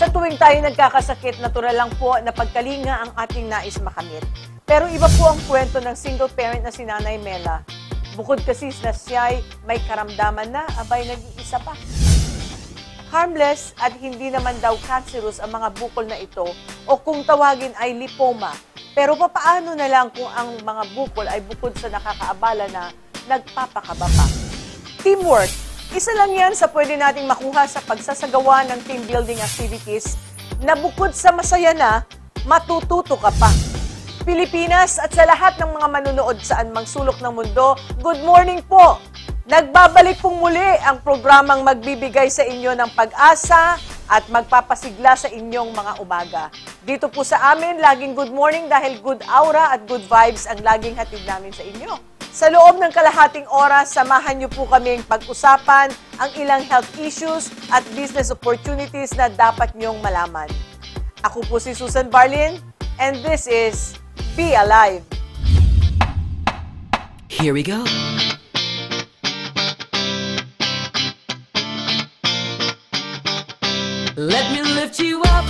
Sa tuwing tayo nagkakasakit, natural lang po na pagkalinga ang ating nais makamit. Pero iba po ang kwento ng single parent na si Nanay Mela. Bukod kasi na siya'y may karamdaman na, abay nag-iisa pa. Harmless at hindi naman daw cancerous ang mga bukol na ito o kung tawagin ay lipoma. Pero papaano na lang kung ang mga bukol ay bukod sa nakakaabala na nagpapakaba pa? Teamwork. Isa lang yan sa pwede nating makuha sa pagsasagawa ng team building activities na bukod sa masaya na, matututo ka pa. Pilipinas at sa lahat ng mga manunood saan mang sulok ng mundo, good morning po! Nagbabalik pong muli ang programang magbibigay sa inyo ng pag-asa at magpapasigla sa inyong mga umaga. Dito po sa amin, laging good morning dahil good aura at good vibes ang laging hatid namin sa inyo. Sa loob ng kalahating oras, samahan niyo po kaming pag-usapan ang ilang health issues at business opportunities na dapat niyong malaman. Ako po si Susan Barlin, and this is Be Alive. Here we go. Let me lift you up.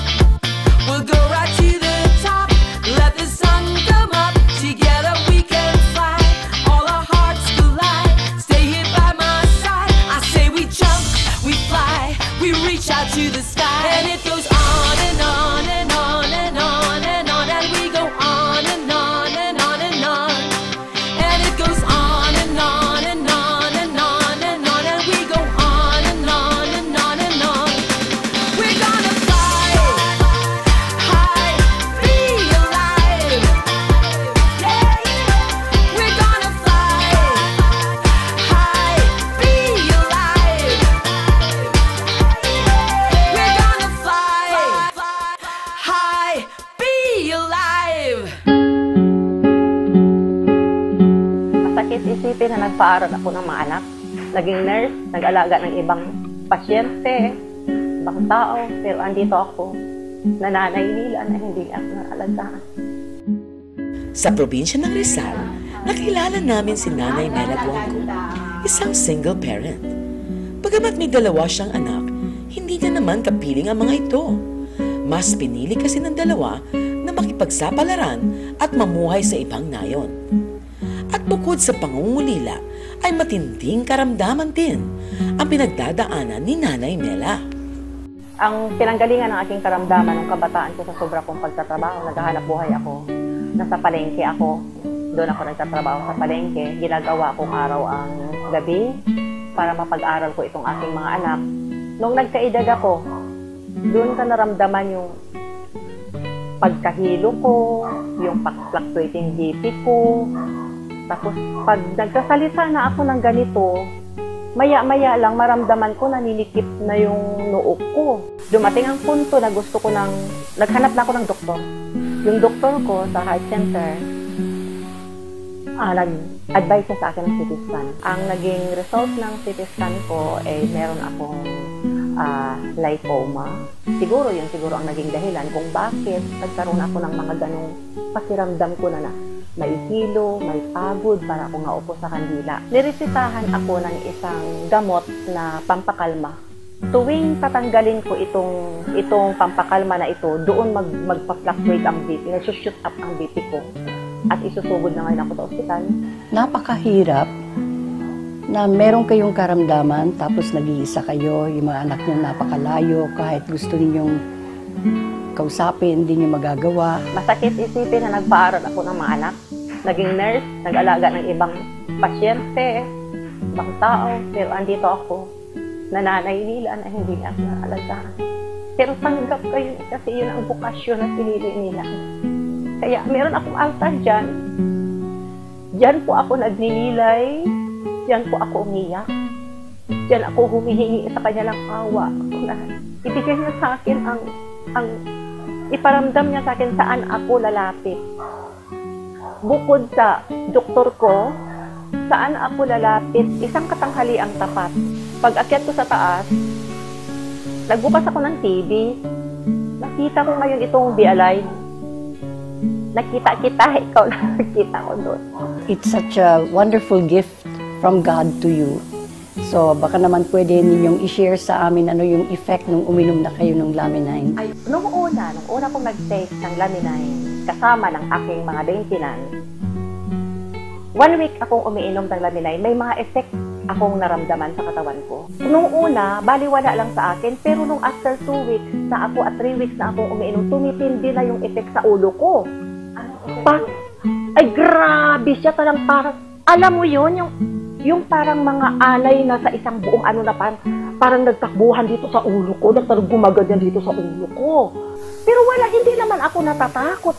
We'll go right to the top. Let the sun come up. Together we can fly. All our hearts collide. Stay here by my side. I say we jump, we fly. We reach out to the sky. And it goes on and on and on and on and on. And we go on and on and on and on. And it goes on and on and on and on and on. And we go on and on and on and on. We're gonna fly high, be alive. Yeah. We're gonna fly high, be alive. We're gonna fly high, be alive. Masakit isipin na nagpaaral ako ng mga anak. Naging nurse, nag-alaga ng ibang pasyente, ibang tao, pero andito ako, nananahimila na hindi ako naalagaan. Sa probinsya ng Rizal, nakilala namin si Nanay Mela Guangco, isang single parent. Bagamat may dalawa siyang anak, hindi niya naman kapiling ang mga ito. Mas pinili kasi ng dalawa na makipagsapalaran at mamuhay sa ibang nayon. At bukod sa pangungulila, ay matinding karamdaman din ang pinagdadaanan ni Nanay Mela. Ang pinanggalingan ng aking karamdaman ng kabataan ko sa sobra kong pagtatrabaho, naghahanap buhay ako, nasa palengke ako, doon ako nagtatrabaho sa palengke, ginagawa kong araw ang gabi para mapag-aral ko itong aking mga anak. Nung nagkaedad ako, doon ka naramdaman yung pagkahilo ko, yung fluctuating BP ko. Tapos pag nagkasalita na ako ng ganito, maya-maya lang maramdaman ko naninikip na yung noo ko. Dumating ang punto na gusto ko naghanap na ako ng doktor. Yung doktor ko sa heart center, nag-advise niya sa akin ng CT scan. Ang naging result ng CT scan ko ay meron akong lipoma. Siguro ang naging dahilan kung bakit nagkaroon ako ng mga ganong pakiramdam ko na may hilo, may pagod para ako naupo sa kandila. Niresitahan ako ng isang gamot na pampakalma. Tuwing tatanggalin ko itong pampakalma na ito, doon magpa-fluctuate ang BP, nag-shoot up ang BP ko. At isusugod na ngayon ako sa ospital. Napakahirap na meron kayong karamdaman, tapos nag-iisa kayo, yung mga anak niyo napakalayo, kahit gusto ninyong kausapin, hindi niyo magagawa. Masakit isipin na nagpaaral ako ng mga anak. Naging nurse, nag-alaga ng ibang pasyente, ibang tao, pero andito ako, nananahimila na hindi ako naalagaan. Pero tanggap kayo kasi yun ang bukasyon na pinili nila. Kaya meron akong altar dyan. Diyan po ako nagninilay, diyan po ako umiyak, diyan ako humihingi sa kanya ng awa. Ibigay niya sa akin ang iparamdam niya sa akin saan ako lalapit. Bukod sa doktor ko, saan ako lalapit, isang katanghali ang tapat. Pag akyat ko sa taas, nagbukas ako ng TV, nakita ko ngayon itong Be Alive. Nakita kita, ikaw lang nakita ko doon. It's such a wonderful gift from God to you So baka naman pwede ninyong i-share sa amin ano yung effect nung uminom na kayo ng Laminine. Ay, nung una kong nag-take ng Laminine, kasama ng aking mga maintenance, 1 week akong umiinom ng Laminine, may mga effect akong naramdaman sa katawan ko. Nung una, baliwala lang sa akin, pero nung after 2 weeks na ako at 3 weeks na akong umiinom, tumitindi na yung effect sa ulo ko. Ay, grabe siya, parang, alam mo yun, yung parang mga alay na sa isang buong ano na parang nagtakbuhan dito sa ulo ko, gumaganyan dito sa ulo ko. Pero hindi naman ako natatakot.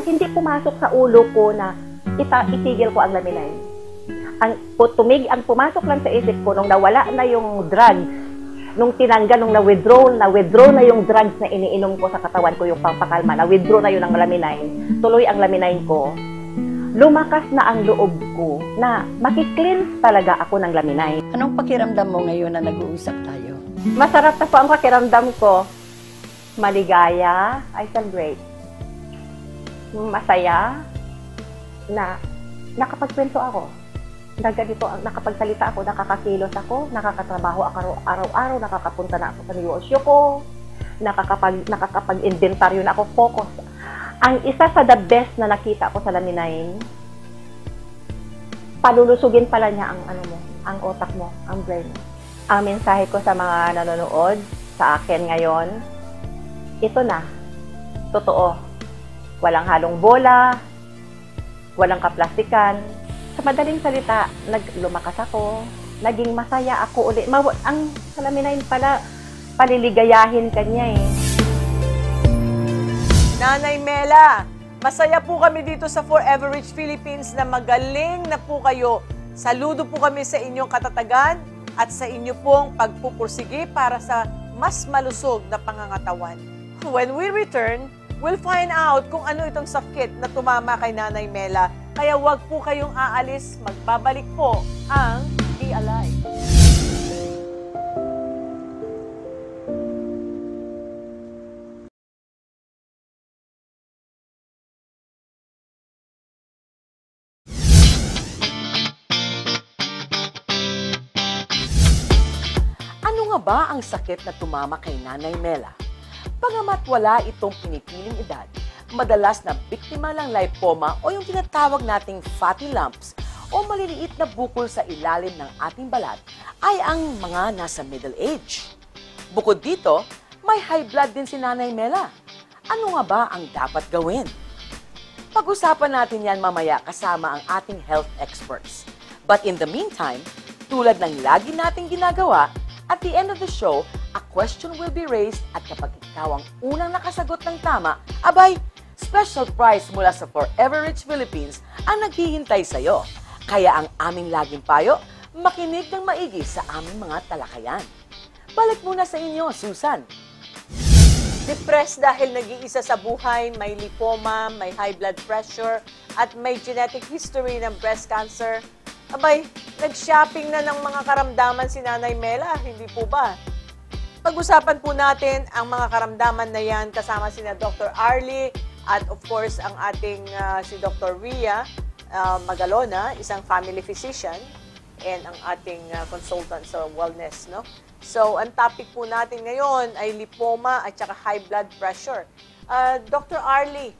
Hindi pumasok sa ulo ko na itigil ko ang Laminine. Ang pumasok lang sa isip ko nung nawala na yung drugs, nung tinanggal, nung na-withdraw na yung drugs na iniinom ko sa katawan ko, yung pampakalma, na-withdraw na yun ang Laminine, tuloy ang Laminine ko, lumakas na ang loob ko na makikleanse talaga ako ng Laminine. Anong pakiramdam mo ngayon na nag-uusap tayo? Masarap na po ang pakiramdam ko. Maligaya, I celebrate. Masaya na nakapagkwento ako. Nakapagsalita ako, nakakakilos ako, nakakatrabaho ako araw-araw, nakakapunta na ako sa negosyo ko, nakakapag-inventaryo na ako, focus. Ang isa sa the best na nakita ko sa Laminine, palulusugin pala niya ang otak mo, ang brain mo. Ang mensahe ko sa mga nanonood sa akin ngayon, ito na, totoo. Walang halong bola, walang kaplastikan. Sa madaling salita, lumakas ako, naging masaya ako ulit. Ang sa Laminine pala, paliligayahin ka niya eh. Nanay Mela, masaya po kami dito sa Forever Rich Philippines na magaling na po kayo. Saludo po kami sa inyong katatagan at sa inyo pong pagpupursige para sa mas malusog na pangangatawan. When we return, we'll find out kung ano itong sakit na tumama kay Nanay Mela. Kaya wag po kayong aalis, magbabalik po ang Be Alive. Ano nga ba ang sakit na tumama kay Nanay Mela? Bagamat wala itong pinipiling edad, madalas na biktima lang lipoma o yung tinatawag nating fatty lumps o maliliit na bukol sa ilalim ng ating balat ay ang mga nasa middle age. Bukod dito, may high blood din si Nanay Mela. Ano nga ba ang dapat gawin? Pag-usapan natin yan mamaya kasama ang ating health experts. But in the meantime, tulad ng lagi nating ginagawa, at the end of the show, a question will be raised at kapag ikaw ang unang nakasagot ng tama, abay, special prize mula sa Forever Rich Philippines ang naghihintay sa'yo. Kaya ang aming laging payo, makinig ng maigi sa aming mga talakayan. Balik muna sa inyo, Susan. Depressed dahil nag-iisa sa buhay, may lipoma, may high blood pressure, at may genetic history ng breast cancer. Abay, nag-shopping na ng mga karamdaman si Nanay Mela, hindi po ba? Pag-usapan po natin ang mga karamdaman na yan kasama sina Dr. Arlie at of course ang ating si Dr. Ria Magalona, isang family physician and ang ating consultant sa wellness, no? So, ang topic po natin ngayon ay lipoma at saka high blood pressure. Dr. Arlie,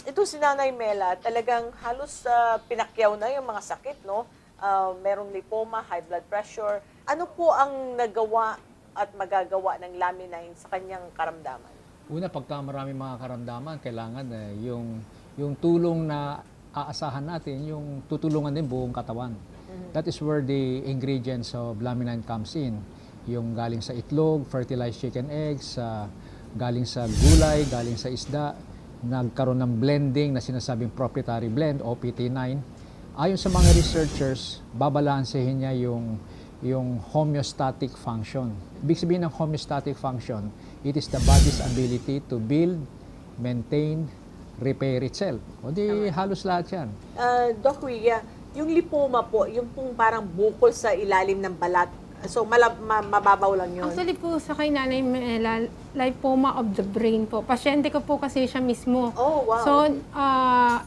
ito si Nanay Mela, talagang halos pinakyaw na yung mga sakit, no? Merong lipoma, high blood pressure. Ano po ang nagawa at magagawa ng Laminine sa kanyang karamdaman? Una, pagka maraming mga karamdaman, kailangan yung tulong na aasahan natin, yung tutulungan din buong katawan. That is where the ingredients of Laminine comes in. Yung galing sa itlog, fertilized chicken eggs, galing sa gulay, galing sa isda, nagkaroon ng blending na sinasabing proprietary blend, OPT9. Ayon sa mga researchers, babalansehin niya yung homeostatic function. Ibig sabihin ng homeostatic function, it is the body's ability to build, maintain, repair itself. O di halos lahat yan. Doc Ria, yung lipoma po, yung pong parang bukol sa ilalim ng balat, so mababaw lang yun? Actually po sa kay Nanay Mela, lipoma of the brain po. Pasyente ko po kasi siya mismo. Oh, wow. So,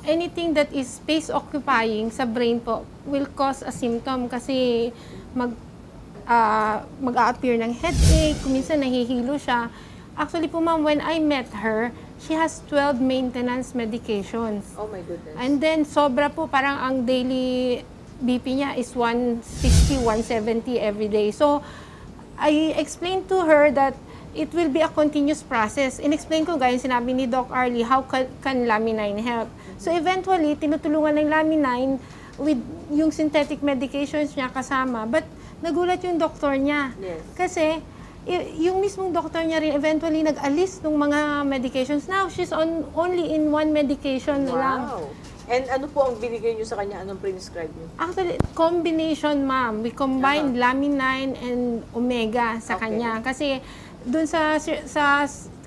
anything that is space occupying sa brain po will cause a symptom kasi mag-a-appear ng headache, minsan nahihilo siya. Actually po ma'am, when I met her, she has 12 maintenance medications. Oh my goodness. And then sobra po, parang ang daily BP niya is 160, 170 every day. So, I explained to her that it will be a continuous process. In-explain ko, gaya sinabi ni Doc Arlie, how can Lamine help? So, eventually, tinutulungan ng Lamine with yung synthetic medications niya kasama. But, nagulat yung doktor niya. Yes. Kasi, yung mismong doktor niya rin eventually nag-alis ng mga medications. Now, she's only in one medication lang. Wow. And ano po ang binigay niyo sa kanya? Anong prescribe niyo? Actually, combination, ma'am. We combined Lamine and Omega sa Okay. kanya. Kasi dun sa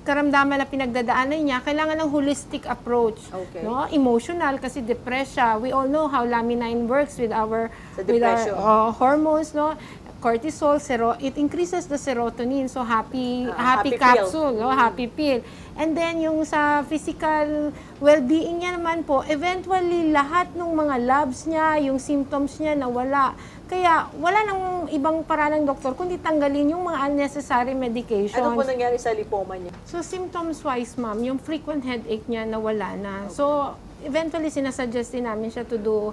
karamdaman na pinagdadaanan niya, kailangan ng holistic approach. Okay. No? Emotional, kasi depressed siya. We all know how Lamine works with our, Sa depression. hormones, no? Cortisol, it increases the serotonin. So, happy happy capsule, pill. no? Happy pill. And then, yung sa physical well-being niya naman po, eventually, lahat ng mga labs niya, yung symptoms niya nawala. Kaya, wala nang ibang paraan ng doktor, kundi tanggalin yung mga unnecessary medications. Ano po nangyari sa lipoma niya? So, symptoms-wise, ma'am, yung frequent headache niya nawala na. So, eventually, sinasuggest din namin siya to do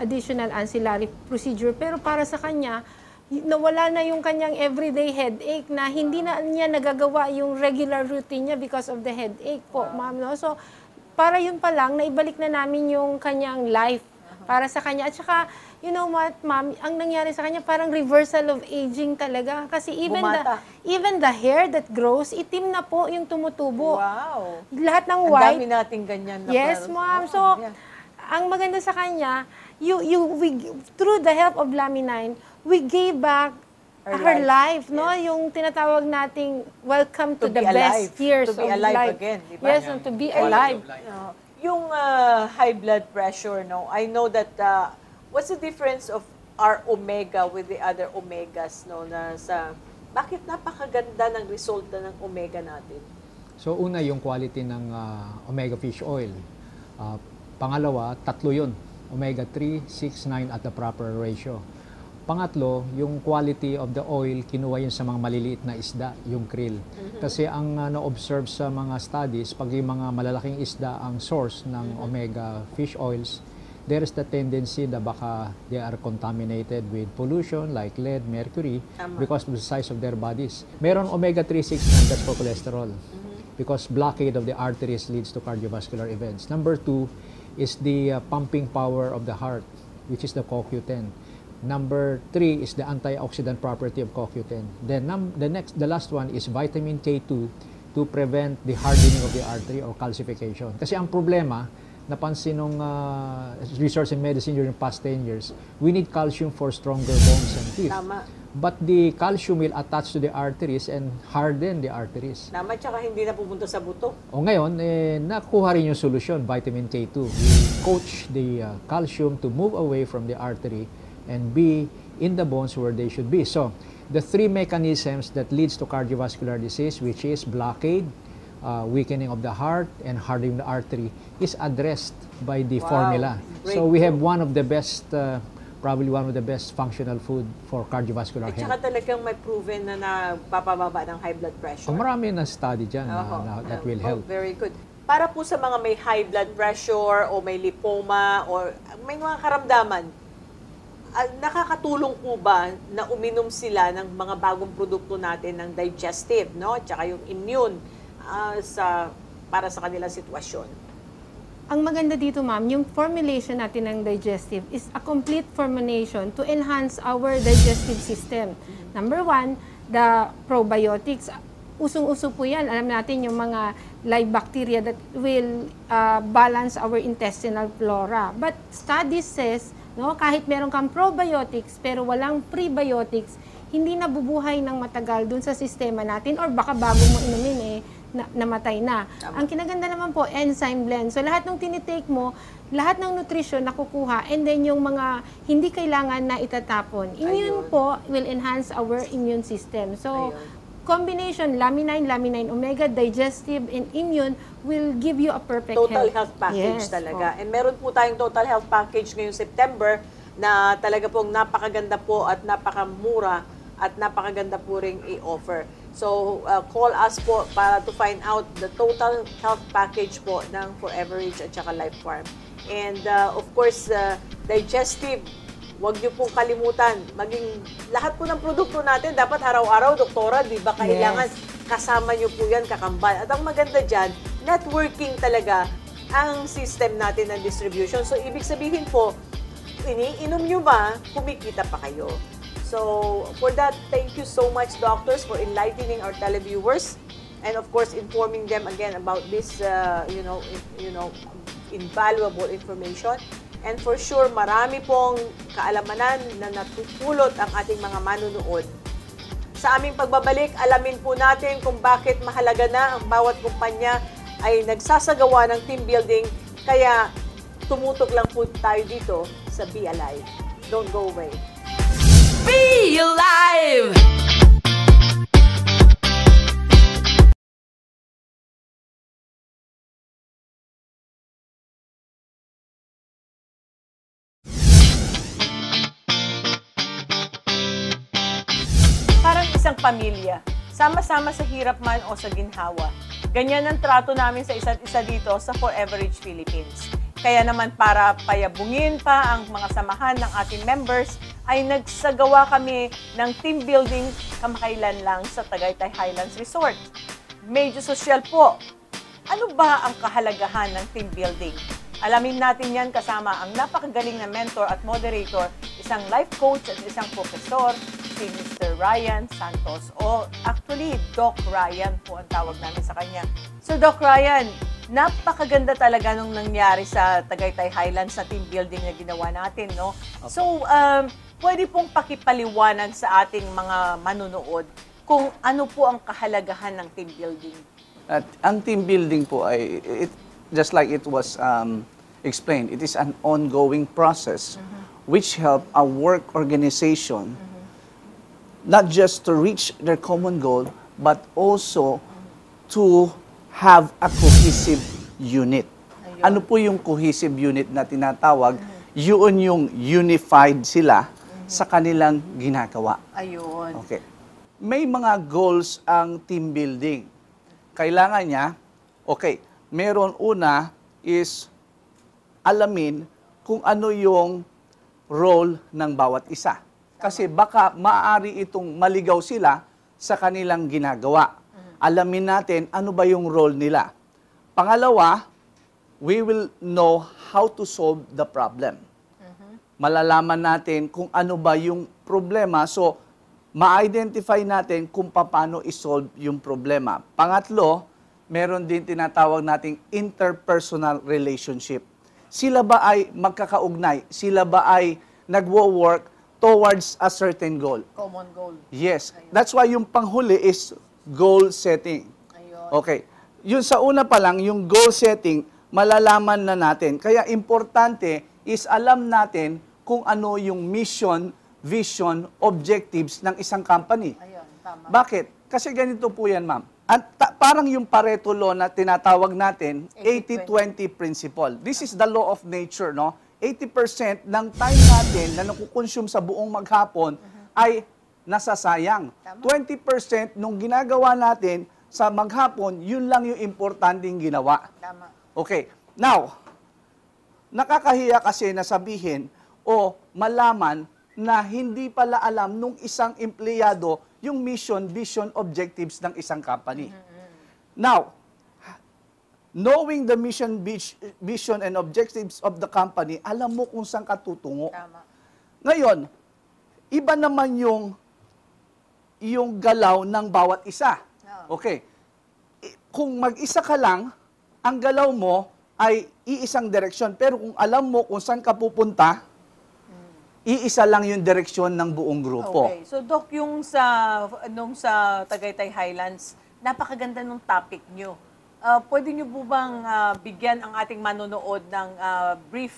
additional ancillary procedure. Pero para sa kanya, nawala na yung kanyang everyday headache na hindi na niya nagagawa yung regular routine niya because of the headache po, ma'am. No? So, para yun pa lang, naibalik na namin yung kanyang life para sa kanya. At saka, you know what, ma'am, ang nangyari sa kanya, parang reversal of aging talaga. Kasi Bumata. even the hair that grows, itim na po yung tumutubo. Wow. Lahat ng Ang white. dami nating ganyan. Na Yes, parang- ma'am. So, yeah. ang maganda sa kanya, through the help of Lamine, we gave back her life, no? Yung tinatawag nating welcome to the be best alive. years To be of alive life. again, di ba? Yes, and to be alive. Yung high blood pressure, no? I know that, what's the difference of our omega with the other omegas, no? Bakit napakaganda ng resulta ng omega natin? So una yung quality ng omega fish oil. Pangalawa, tatlo yun. Omega 3, 6, 9 at the proper ratio. Pangatlo, yung quality of the oil, kinuha yun sa mga maliliit na isda, yung krill. Kasi ang na-observe sa mga studies, pag yung mga malalaking isda ang source ng omega fish oils, there is the tendency na baka they are contaminated with pollution like lead, mercury, because of the size of their bodies. Meron omega 3, 6, 9, that's for cholesterol. Because blockade of the arteries leads to cardiovascular events. Number 2 is the pumping power of the heart, which is the CoQ10. Number 3 is the antioxidant property of CoQ10. Then the last one is vitamin K2 to prevent the hardening of the artery or calcification. Kasi ang problema, napansin nung research in medicine during past 10 years, we need calcium for stronger bones and teeth. Tama. But the calcium will attach to the arteries and harden the arteries. Tama, tsaka hindi na pupunta sa buto. O ngayon, nakuha rin yung solusyon, vitamin K2. We coach the calcium to move away from the artery and be in the bones where they should be. So, the three mechanisms that leads to cardiovascular disease, which is blockade, weakening of the heart, and hardening the artery, is addressed by the formula. So, we have one of the best, probably one of the best functional food for cardiovascular At saka health. talagang may proven na nagpapababa ng high blood pressure. So, marami na study dyan that will help. Very good. Para po sa mga may high blood pressure o may lipoma o may mga karamdaman, nakakatulong po ba na uminom sila ng mga bagong produkto natin ng digestive, no? Tsaka yung immune para sa kanilang sitwasyon? Ang maganda dito, ma'am, yung formulation natin ng digestive is a complete formulation to enhance our digestive system. Number 1, the probiotics. Usong-uso po yan. Alam natin yung mga live bacteria that will balance our intestinal flora. But studies says, no, kahit meron kang probiotics pero walang prebiotics, hindi nabubuhay ng matagal dun sa sistema natin or baka bago mo inumin namatay na. Ang kinaganda naman po, enzyme blend. So lahat ng tinitake mo, lahat ng nutrition nakukuha and then yung mga hindi kailangan na itatapon. Immune po will enhance our immune system. So combination, Lamine, Omega, digestive, and immune will give you a perfect Total health package Yes, talaga. And meron po tayong total health package ngayong September. na talaga pong napakaganda po at napakamura at napakaganda po ring i-offer. So, call us po para to find out the total health package po ng Forever Rich at saka Life Farm. And of course, digestive, huwag niyo pong kalimutan. Maging lahat po ng produkto natin, dapat araw-araw, doktora, di ba? Kailangan kasama niyo po yan, kakambal. At ang maganda dyan, networking talaga ang system natin ng distribution. So, ibig sabihin po, iniinom nyo ba, kumikita pa kayo. So, for that, thank you so much, doctors, for enlightening our televiewers and, of course, informing them again about this, invaluable information. And for sure, marami pong kaalamanan na natutulot ang ating mga manunood. Sa aming pagbabalik, alamin po natin kung bakit mahalaga na ang bawat kumpanya ay nagsasagawa ng team building. Kaya, tumutok lang po tayo dito sa Be Alive. Don't go away. Be alive! Parang isang pamilya, sama-sama sa hirap man o sa ginhawa. Ganyan ang trato namin sa isa't isa dito sa Forever Rich Philippines. Kaya naman para payabungin pa ang mga samahan ng ating members, ay nagsagawa kami ng team building kamakailan lang sa Tagaytay Highlands Resort. Medyo sosyal po. Ano ba ang kahalagahan ng team building? Alamin natin yan kasama ang napakagaling na mentor at moderator, isang life coach at isang profesor, si Mr. Ryan Santos. O actually, Doc Ryan po ang tawag namin sa kanya. So Doc Ryan, napakaganda talaga nung nangyari sa Tagaytay Highlands sa team building na ginawa natin, no? Okay. So, pwede pong pakipaliwanag sa ating mga manunood kung ano po ang kahalagahan ng team building. At ang team building po ay, just like it was explained, it is an ongoing process which help a work organization not just to reach their common goal, but also to have a cohesive unit. Ayun. Ano po yung cohesive unit na tinatawag? Yun yung unified sila sa kanilang ginagawa. Ayun. Okay. May mga goals ang team building. Kailangan niya, okay, meron una is alamin kung ano yung role ng bawat isa. Kasi baka maaari itong maligaw sila sa kanilang ginagawa. Alamin natin ano ba yung role nila. Pangalawa, we will know how to solve the problem. Malalaman natin kung ano ba yung problema. So, ma-identify natin kung paano isolve yung problema. Pangatlo, meron din tinatawag nating interpersonal relationship. Sila ba ay magkakaugnay? Sila ba ay nagwo-work towards a certain goal? Common goal. Yes. That's why yung panghuli is goal setting. Ayun. Okay. Yun sa una pa lang, yung goal setting, malalaman na natin. Kaya importante is alam natin kung ano yung mission, vision, objectives ng isang company. Ayun, tama. Bakit? Kasi ganito po yan, ma'am. At parang yung Pareto law na tinatawag natin, 80-20 principle. This is the law of nature, no? 80% ng time natin na nakukonsume sa buong maghapon ay nasasayang. Tama. 20% nung ginagawa natin sa maghapon, yun lang yung importanteng ginawa. Tama. Okay. Now, nakakahiya kasi na sabihin o malaman na hindi pala alam nung isang empleyado yung mission, vision, objectives ng isang company. Now, knowing the mission, vision, and objectives of the company, alam mo kung saan ka tutungo. Tama. Ngayon, iba naman yung galaw ng bawat isa. Okay. Kung mag-isa ka lang, ang galaw mo ay iisang direksyon. Pero kung alam mo kung saan ka pupunta, iisa lang yung direksyon ng buong grupo. Okay. So, Doc, yung sa Tagaytay Highlands, napakaganda nung topic nyo. Pwede nyo po bang bigyan ang ating manonood ng brief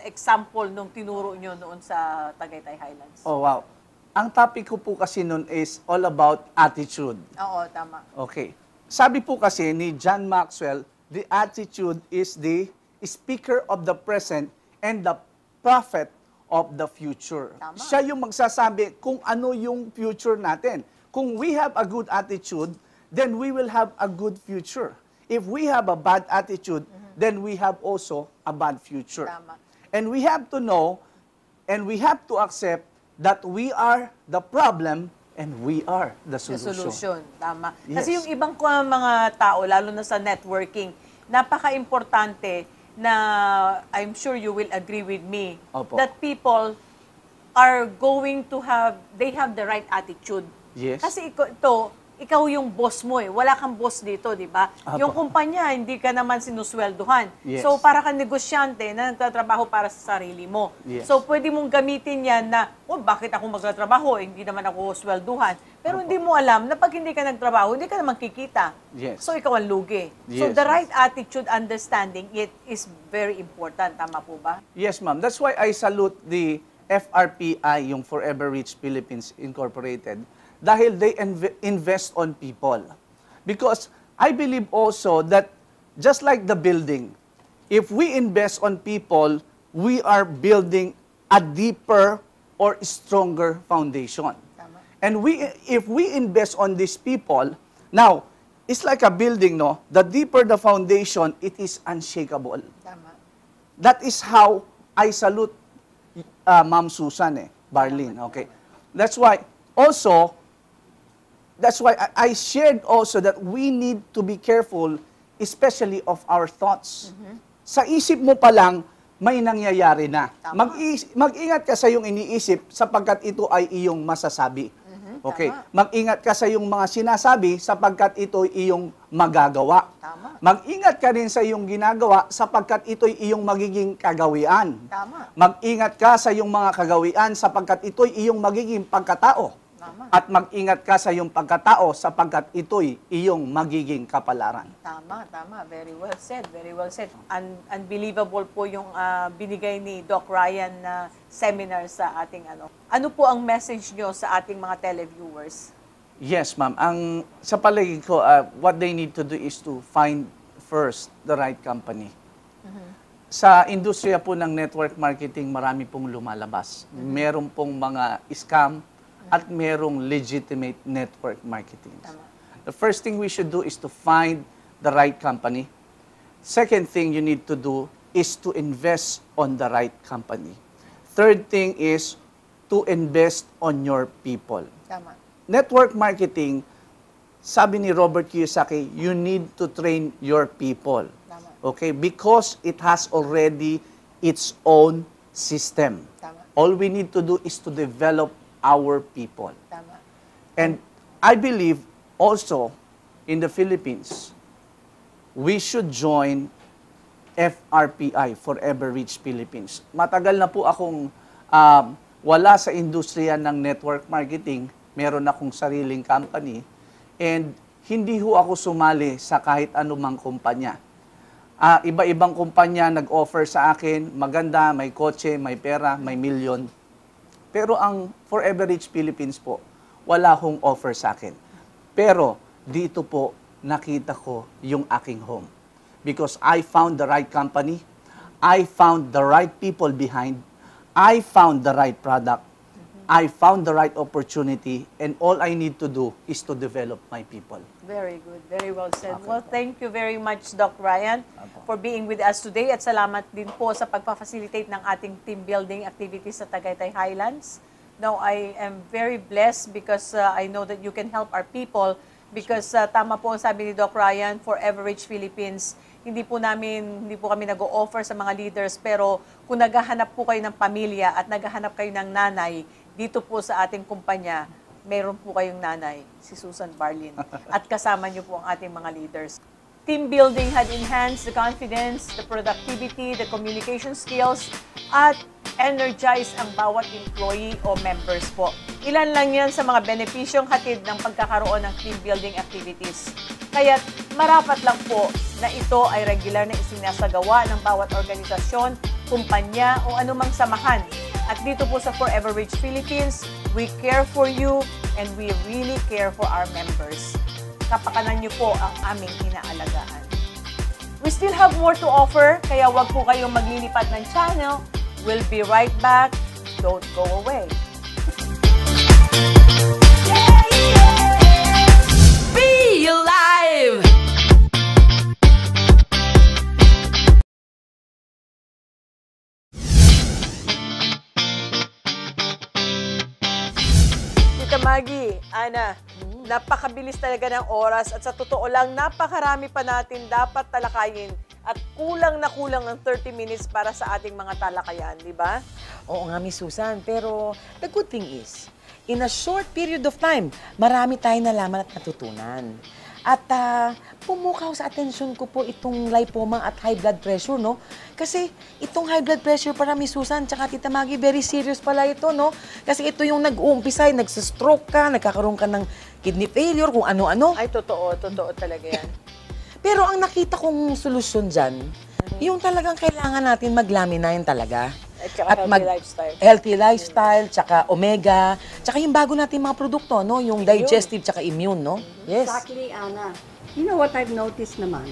example nung tinuro nyo noon sa Tagaytay Highlands? Oh, wow. Ang topic ko po kasi noon is all about attitude. Oo, tama. Okay. Sabi po kasi ni John Maxwell, the attitude is the speaker of the present and the prophet of the future. Tama. Siya yung magsasabi kung ano yung future natin. Kung we have a good attitude, then we will have a good future. If we have a bad attitude, then we have also a bad future. Tama. And we have to know, and we have to accept that we are the problem and we are the The solution. solution. Tama. Yes. Kasi yung ibang mga tao, lalo na sa networking, napaka-importante na I'm sure you will agree with me Opo. that people are going to they have the right attitude. Yes. Kasi ikaw yung boss mo eh. Wala kang boss dito, di ba? Opo. Yung kumpanya, hindi ka naman sinusweldohan. Yes. So, para kang negosyante na nagtatrabaho para sa sarili mo. Yes. So, pwede mong gamitin yan na, bakit ako magtatrabaho? Hindi naman ako swelduhan. Pero hindi mo alam na pag hindi ka nagtrabaho, hindi ka naman kikita. Yes. So, ikaw ang lugi. So, Yes. the right attitude, understanding it is very important. Tama po ba? Yes, ma'am. That's why I salute the FRPI, yung Forever Rich Philippines Incorporated, dahil they invest on people. Because I believe also that just like the building, if we invest on people, we are building a deeper or stronger foundation. And if we invest on these people, now, it's like a building, no? The deeper the foundation, it is unshakable. Tama. That is how I salute Ma'am Susan, Barlin. Okay. That's why I shared also that we need to be careful, especially of our thoughts. Sa isip mo pa lang, may nangyayari na. Tama. Mag-ingat ka sa iyong iniisip sapagkat ito ay iyong masasabi. Okay. Tama. Mag-ingat ka sa iyong mga sinasabi sapagkat ito ay iyong magagawa. Tama. Mag-ingat ka rin sa iyong ginagawa sapagkat ito ay iyong magiging kagawian. Tama. Mag-ingat ka sa iyong mga kagawian sapagkat ito ay iyong magiging pagkatao. Tama. At mag-ingat ka sa iyong pagkatao sapagkat ito'y iyong magiging kapalaran. Tama, tama. Very well said. Very well said. Unbelievable po yung binigay ni Doc Ryan na seminar sa ating ano. Ano po ang message nyo sa ating mga televiewers? Yes, ma'am. Sa palagay ko, what they need to do is to find first the right company. Sa industriya po ng network marketing, marami pong lumalabas. Meron pong mga scam at merong legitimate network marketing. The first thing we should do is to find the right company. Second thing you need to do is to invest on the right company. Third thing is to invest on your people. Tama. Network marketing, sabi ni Robert Kiyosaki, you need to train your people. Tama. Okay? Because it has already its own system. Tama. All we need to do is to develop our people. Tama. And I believe also in the Philippines, we should join FRPI, Forever Rich Philippines. Matagal na po akong wala sa industriya ng network marketing. Meron akong sariling company. And hindi ho ako sumali sa kahit anumang kumpanya. Iba-ibang kumpanya nag-offer sa akin, maganda, may kotse, may pera, may milyon. Pero ang Forever Rich Philippines po, wala hong offer sa akin. Pero dito po, nakita ko yung aking home. Because I found the right company, I found the right people behind, I found the right product, I found the right opportunity, and all I need to do is to develop my people. Very good. Very well said. Well, thank you very much, Doc Ryan, for being with us today. At salamat din po sa pagpa-facilitate ng ating team building activities sa Tagaytay Highlands. Now, I am very blessed because I know that you can help our people because tama po ang sabi ni Doc Ryan, Forever Rich Philippines, hindi po kami nag-o-offer sa mga leaders, pero kung naghahanap po kayo ng pamilya at naghahanap kayo ng nanay, dito po sa ating kumpanya, meron po kayong nanay, si Susan Barlin. At kasama niyo po ang ating mga leaders. Team building had enhanced the confidence, the productivity, the communication skills, at energize ang bawat employee o members po. Ilan lang yan sa mga benepisyong hatid ng pagkakaroon ng team building activities. Kaya marapat lang po na ito ay regular na isinasagawa ng bawat organisasyon, kumpanya o anumang samahan. At dito po sa Forever Rich Philippines, we care for you and we really care for our members. Kapakanan niyo po ang aming inaalagaan. We still have more to offer, kaya wag po kayong maglilipat ng channel. We'll be right back don't go away. Be alive! Tita Maggie, Ana, napakabilis talaga ng oras at sa totoo lang, napakarami pa natin dapat talakayin at kulang na kulang ang 30 minutes para sa ating mga talakayan, di ba? Oo nga, Miss Susan. Pero the good thing is, in a short period of time, marami tayong nalaman at natutunan. At pumukaw sa atensyon ko po itong lipoma at high blood pressure, no? Kasi itong high blood pressure para Miss Susan, tsaka Tita Maggie, very serious pala ito, no? Kasi ito yung nag-uumpisa, nagsastroke ka, nagkakaroon ka ng kidney failure, kung ano-ano. Ay, totoo talaga yan. Pero ang nakita kong solusyon dyan, yung talagang kailangan natin mag-laminin talaga. At saka healthy lifestyle. Healthy lifestyle, tsaka omega, tsaka yung bago natin mga produkto, no? Yung digestive, tsaka immune, no? Yes. Exactly, Ana. You know what I've noticed naman?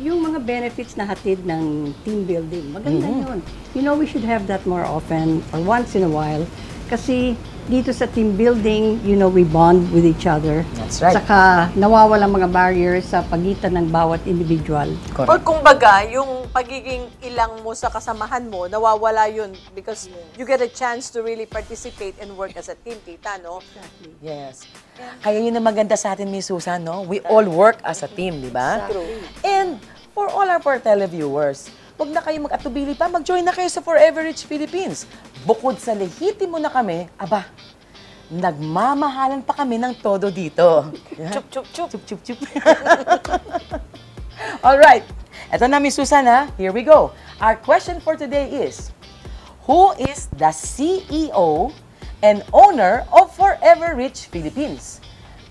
Yung mga benefits na hatid ng team building, maganda yun. You know, we should have that more often or once in a while. Kasi dito sa team building, you know, we bond with each other. That's right. Saka nawawalang mga barriers sa pagitan ng bawat individual. Or kumbaga, yung pagiging ilang mo sa kasamahan mo, nawawala yun because you get a chance to really participate and work as a team, tita, no? Yes. Kaya yun ang maganda sa atin, Miss Susan, no? We all work as a team, di ba? True. And for all our televiewers, huwag na kayo mag-atubili pa, mag-join na kayo sa Forever Rich Philippines. Bukod sa lehitimo na kami, aba, nagmamahalan pa kami ng todo dito. Chup, chup, chup. Chup, chup, chup. Alright. Eto na, Miss Susan, ha? Here we go. Our question for today is, who is the CEO and owner of Forever Rich Philippines?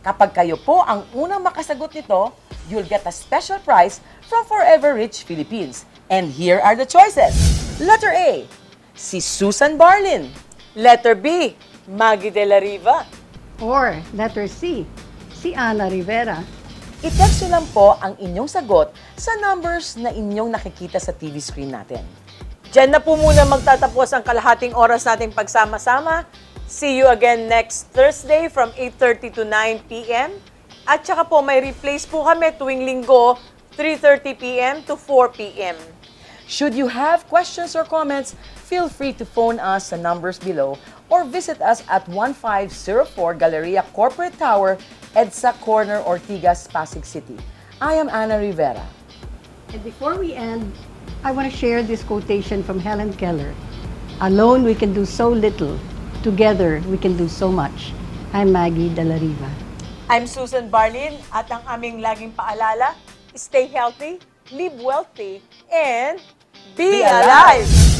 Kapag kayo po ang unang makasagot nito, you'll get a special prize from Forever Rich Philippines. And here are the choices. Letter A, si Susan Barlin. Letter B, Maggie de la Riva. Or letter C, si Ana Rivera. I-text nyo lang po ang inyong sagot sa numbers na inyong nakikita sa TV screen natin. Diyan na po muna magtatapos ang kalahating oras nating pagsama-sama. See you again next Thursday from 8:30 to 9 p.m. At saka po may replays po kami tuwing linggo, 3:30 p.m. to 4 p.m. Should you have questions or comments, feel free to phone us sa numbers below or visit us at 1504 Galleria Corporate Tower, EDSA Corner, Ortigas, Pasig City. I am Ana Rivera. And before we end, I want to share this quotation from Helen Keller. Alone we can do so little. Together we can do so much. I'm Maggie de la Riva. I'm Susan Barlin at ang aming laging paalala, stay healthy, live wealthy, and be alive!